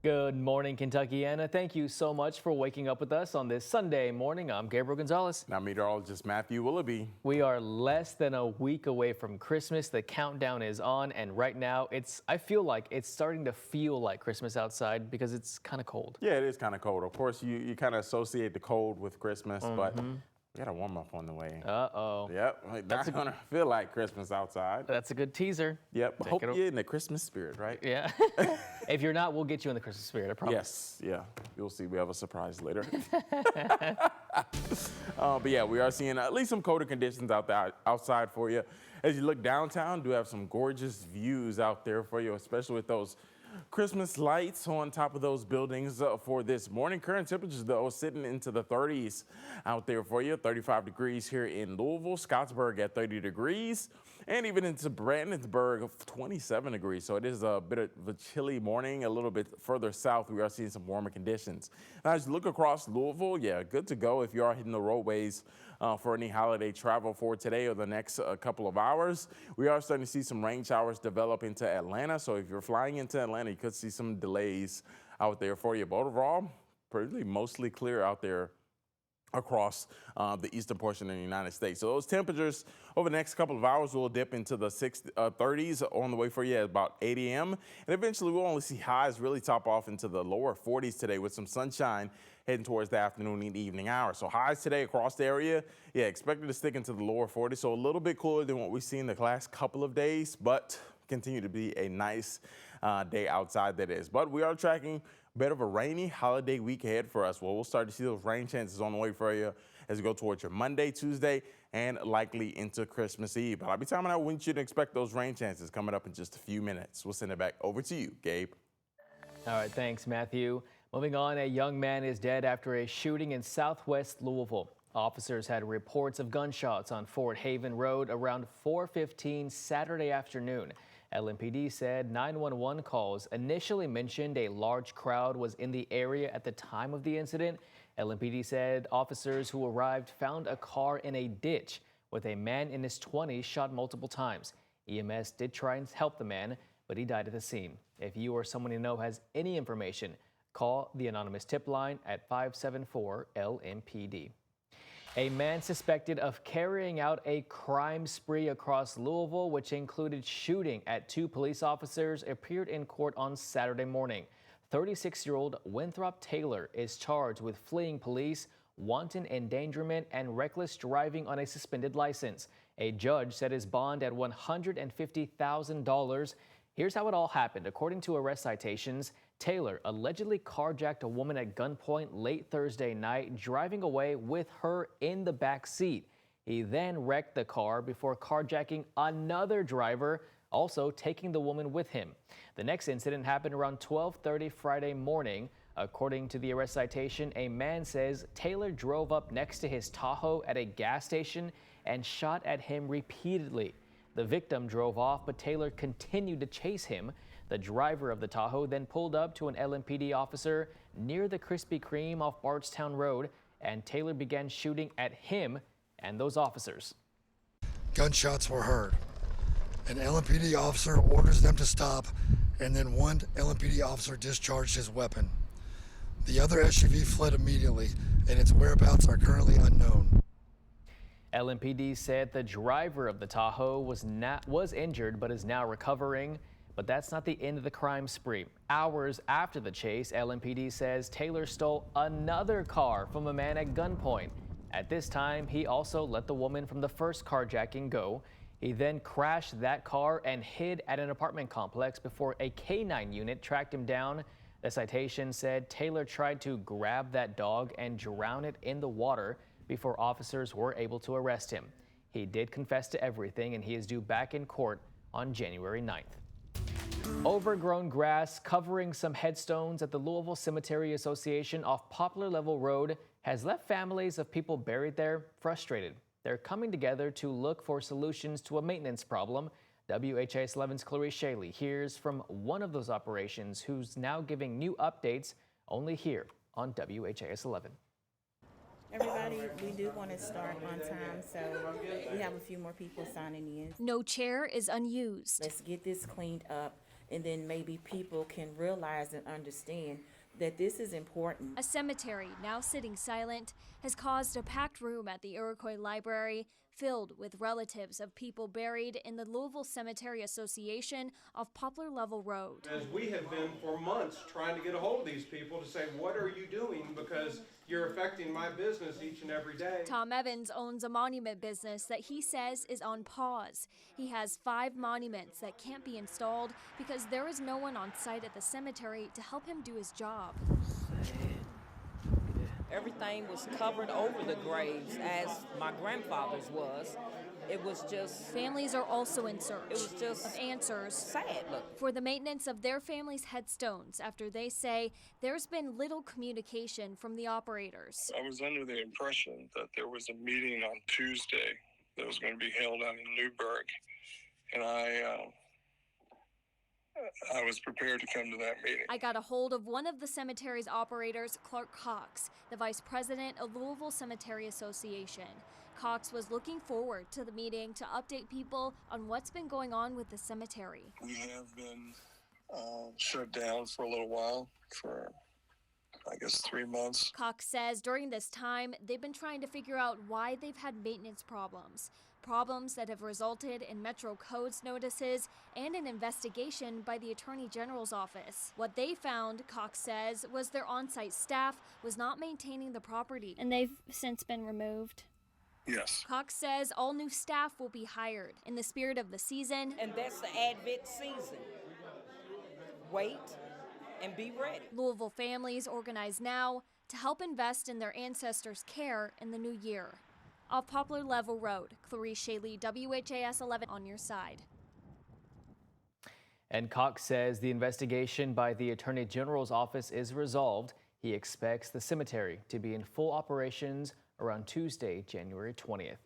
Good morning, Kentuckiana. Thank you so much for waking up with us on this Sunday morning. I'm Gabriel Gonzalez. Now, meteorologist Matthew Willoughby. We are less than a week away from Christmas. The countdown is on, and right now I feel like it's starting to feel like Christmas outside because it's kind of cold. Yeah, it is kind of cold. Of course, you kind of associate the cold with Christmas, but we got a warm up on the way. Uh-oh. Yep, that's going to feel like Christmas outside. That's a good teaser. Yep, hope you're in the Christmas spirit, right? Yeah. If you're not, we'll get you in the Christmas spirit, I promise. Yes, yeah. You'll see. We have a surprise later. But yeah, we are seeing at least some colder conditions outside for you. As you look downtown, do have some gorgeous views out there for you, especially with those Christmas lights on top of those buildings for this morning. Current temperatures, though, sitting into the 30s out there for you. 35 degrees here in Louisville, Scottsburg at 30 degrees, and even into Brandenburg of 27 degrees. So it is a bit of a chilly morning. A little bit further south, we are seeing some warmer conditions. Now, as you look across Louisville, yeah, good to go if you are hitting the roadways for any holiday travel for today or the next couple of hours. We are starting to see some rain showers develop into Atlanta. So if you're flying into Atlanta, you could see some delays out there for you. But overall, pretty mostly clear out there across the eastern portion of the United States. So those temperatures over the next couple of hours will dip into the 30s on the way for you at about 8 a.m. And eventually we'll only see highs really top off into the lower 40s today with some sunshine heading towards the afternoon and evening hours. So highs today across the area, yeah, expected to stick into the lower 40s. So a little bit cooler than what we've seen the last couple of days, but continue to be a nice day outside that is. But we are tracking a bit of a rainy holiday week ahead for us. Well, we'll start to see those rain chances on the way for you as you go towards your Monday, Tuesday, and likely into Christmas Eve. But I'll be timing out when you should expect those rain chances coming up in just a few minutes. We'll send it back over to you, Gabe. All right, thanks, Matthew. Moving on, a young man is dead after a shooting in southwest Louisville. Officers had reports of gunshots on Fort Haven Road around 4:15 Saturday afternoon. LMPD said 911 calls initially mentioned a large crowd was in the area at the time of the incident. LMPD said officers who arrived found a car in a ditch with a man in his 20s shot multiple times. EMS did try and help the man, but he died at the scene. If you or someone you know has any information, call the anonymous tip line at 574-LMPD. A man suspected of carrying out a crime spree across Louisville, which included shooting at 2 police officers, appeared in court on Saturday morning. 36-year-old Winthrop Taylor is charged with fleeing police, wanton endangerment, and reckless driving on a suspended license. A judge set his bond at $150,000. Here's how it all happened. According to arrest citations, Taylor allegedly carjacked a woman at gunpoint late Thursday night, driving away with her in the back seat. He then wrecked the car before carjacking another driver, also taking the woman with him. The next incident happened around 12:30 Friday morning. According to the arrest citation, a man says Taylor drove up next to his Tahoe at a gas station and shot at him repeatedly. The victim drove off, but Taylor continued to chase him. The driver of the Tahoe then pulled up to an LMPD officer near the Krispy Kreme off Bardstown Road, and Taylor began shooting at him and those officers. Gunshots were heard. An LMPD officer orders them to stop, and then one LMPD officer discharged his weapon. The other SUV fled immediately, and its whereabouts are currently unknown. LMPD said the driver of the Tahoe was injured but is now recovering. But that's not the end of the crime spree. Hours after the chase, LMPD says Taylor stole another car from a man at gunpoint. At this time, he also let the woman from the first carjacking go. He then crashed that car and hid at an apartment complex before a K9 unit tracked him down. The citation said Taylor tried to grab that dog and drown it in the water before officers were able to arrest him. He did confess to everything, and he is due back in court on January 9th. Overgrown grass covering some headstones at the Louisville Cemetery Association off Poplar Level Road has left families of people buried there frustrated. They're coming together to look for solutions to a maintenance problem. WHAS11's Clarice Shaley hears from one of those operations who's now giving new updates only here on WHAS 11. Everybody, we do want to start on time, so we have a few more people signing in. No chair is unused. Let's get this cleaned up. and then maybe people can realize and understand that this is important. A cemetery, now sitting silent, has caused a packed room at the Iroquois Library filled with relatives of people buried in the Louisville Cemetery Association off Poplar Level Road. As we have been for months trying to get a hold of these people to say, what are you doing? Because you're affecting my business each and every day. Tom Evans owns a monument business that he says is on pause. He has 5 monuments that can't be installed because there is no one on site at the cemetery to help him do his job. Everything was covered over the graves as my grandfather's was. It was just... Families are also in search of answers sad look. for the maintenance of their family's headstones after they say there's been little communication from the operators. I was under the impression that there was a meeting on Tuesday that was going to be held out in Newburgh, and I was prepared to come to that meeting. I got a hold of one of the cemetery's operators, Clark Cox, the vice president of Louisville Cemetery Association. Cox was looking forward to the meeting to update people on what's been going on with the cemetery. We have been shut down for a little while, for I guess 3 months. Cox says during this time, they've been trying to figure out why they've had maintenance problems that have resulted in Metro Codes notices and an investigation by the Attorney General's office. What they found, Cox says, was their on-site staff was not maintaining the property. And they've since been removed? Yes. Cox says all new staff will be hired in the spirit of the season. And that's the Advent season. Wait and be ready. Louisville families organize now to help invest in their ancestors' care in the new year. Off Poplar Level Road, Clarice Shaley, WHAS 11 on your side. And Cox says the investigation by the Attorney General's office is resolved. He expects the cemetery to be in full operations around Tuesday, January 20th.